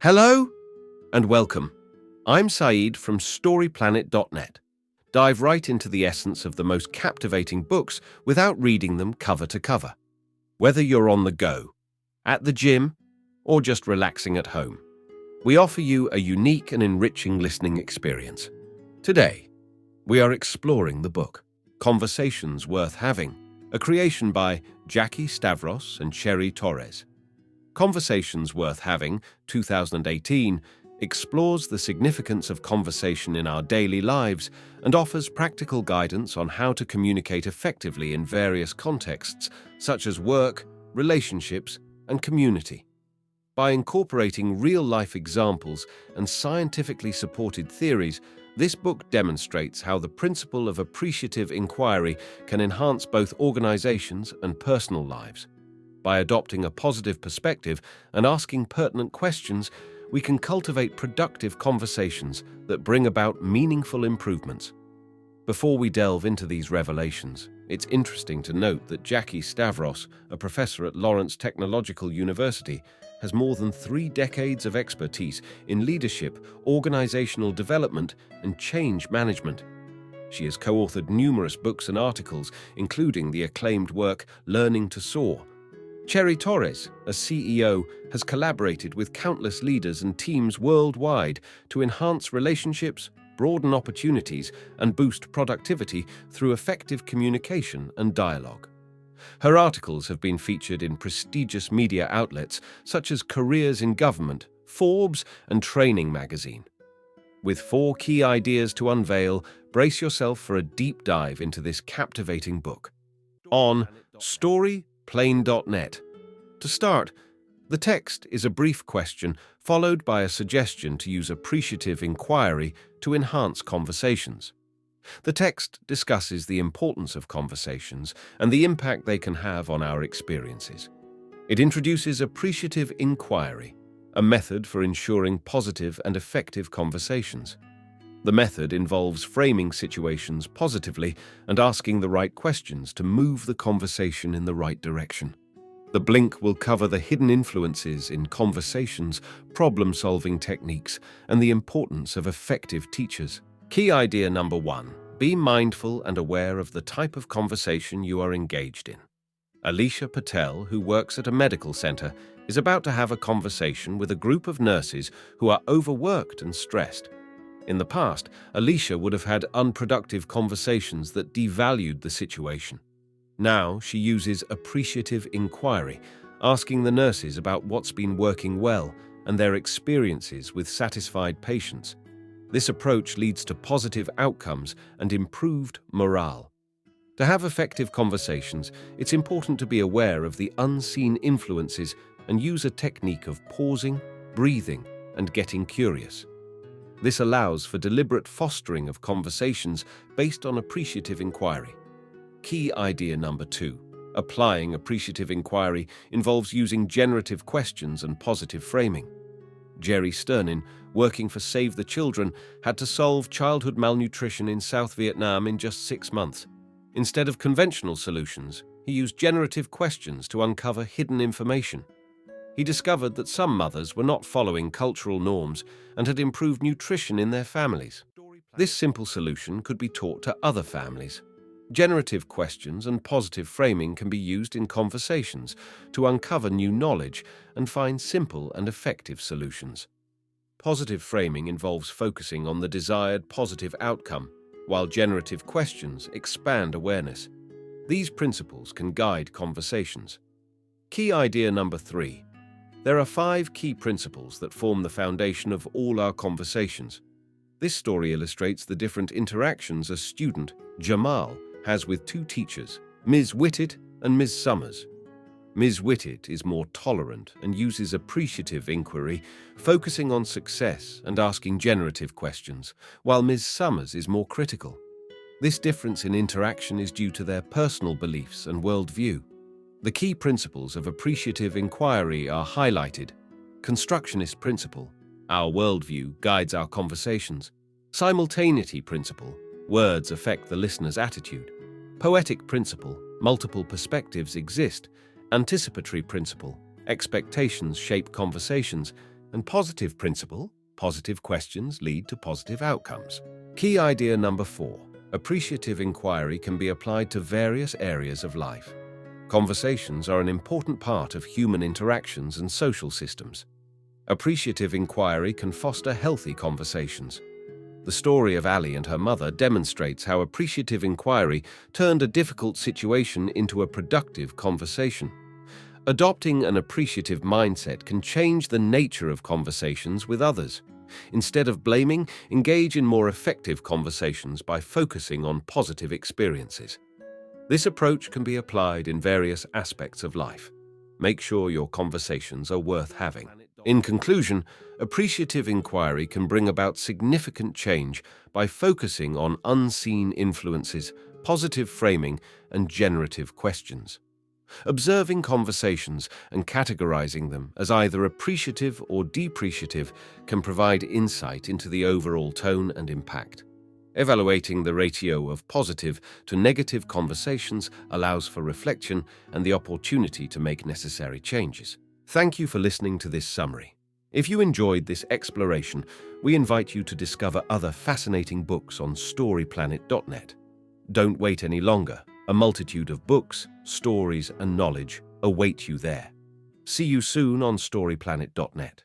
Hello and welcome. I'm Saeed from StoryPlanet.net. Dive right into the essence of the most captivating books without reading them cover to cover. Whether you're on the go, at the gym, or just relaxing at home, we offer you a unique and enriching listening experience. Today, we are exploring the book, Conversations Worth Having, a creation by Jackie, Stavros and Cheri Torres. Conversations Worth Having, 2018, explores the significance of conversation in our daily lives and offers practical guidance on how to communicate effectively in various contexts, such as work, relationships, and community. By incorporating real-life examples and scientifically supported theories, this book demonstrates how the principle of appreciative inquiry can enhance both organizations and personal lives. By adopting a positive perspective and asking pertinent questions, we can cultivate productive conversations that bring about meaningful improvements. Before we delve into these revelations, it's interesting to note that Jackie Stavros, a professor at Lawrence Technological University, has more than 3 decades of expertise in leadership, organizational development, and change management. She has co-authored numerous books and articles, including the acclaimed work Learning to SOAR. Cheri Torres, a CEO, has collaborated with countless leaders and teams worldwide to enhance relationships, broaden opportunities, and boost productivity through effective communication and dialogue. Her articles have been featured in prestigious media outlets such as Careers in Government, Forbes, and Training Magazine. With 4 key ideas to unveil, brace yourself for a deep dive into this captivating book. On StoryPlanet.net. To start, the text is a brief question followed by a suggestion to use appreciative inquiry to enhance conversations. The text discusses the importance of conversations and the impact they can have on our experiences. It introduces appreciative inquiry, a method for ensuring positive and effective conversations. The method involves framing situations positively and asking the right questions to move the conversation in the right direction. The blink will cover the hidden influences in conversations, problem-solving techniques, and the importance of effective teachers. Key idea number 1. Be mindful and aware of the type of conversation you are engaged in. Alicia Patel, who works at a medical center, is about to have a conversation with a group of nurses who are overworked and stressed. In the past, Alicia would have had unproductive conversations that devalued the situation. Now she uses appreciative inquiry, asking the nurses about what's been working well and their experiences with satisfied patients. This approach leads to positive outcomes and improved morale. To have effective conversations, it's important to be aware of the unseen influences and use a technique of pausing, breathing, and getting curious. This allows for deliberate fostering of conversations based on appreciative inquiry. Key idea number 2. Applying appreciative inquiry involves using generative questions and positive framing. Jerry Sternin, working for Save the Children, had to solve childhood malnutrition in South Vietnam in just 6 months. Instead of conventional solutions, he used generative questions to uncover hidden information. He discovered that some mothers were not following cultural norms and had improved nutrition in their families. This simple solution could be taught to other families. Generative questions and positive framing can be used in conversations to uncover new knowledge and find simple and effective solutions. Positive framing involves focusing on the desired positive outcome, while generative questions expand awareness. These principles can guide conversations. Key idea number 3. There are 5 key principles that form the foundation of all our conversations. This story illustrates the different interactions a student, Jamal, has with 2 teachers, Ms. Whitted and Ms. Summers. Ms. Whitted is more tolerant and uses appreciative inquiry, focusing on success and asking generative questions, while Ms. Summers is more critical. This difference in interaction is due to their personal beliefs and worldview. The key principles of appreciative inquiry are highlighted. Constructionist principle, our worldview guides our conversations. Simultaneity principle, words affect the listener's attitude. Poetic principle, multiple perspectives exist. Anticipatory principle, expectations shape conversations. And positive principle, positive questions lead to positive outcomes. Key idea number 4. Appreciative inquiry can be applied to various areas of life. Conversations are an important part of human interactions and social systems. Appreciative inquiry can foster healthy conversations. The story of Ali and her mother demonstrates how appreciative inquiry turned a difficult situation into a productive conversation. Adopting an appreciative mindset can change the nature of conversations with others. Instead of blaming, engage in more effective conversations by focusing on positive experiences. This approach can be applied in various aspects of life. Make sure your conversations are worth having. In conclusion, appreciative inquiry can bring about significant change by focusing on unseen influences, positive framing, and generative questions. Observing conversations and categorizing them as either appreciative or depreciative can provide insight into the overall tone and impact. Evaluating the ratio of positive to negative conversations allows for reflection and the opportunity to make necessary changes. Thank you for listening to this summary. If you enjoyed this exploration, we invite you to discover other fascinating books on storyplanet.net. Don't wait any longer. A multitude of books, stories, and knowledge await you there. See you soon on storyplanet.net.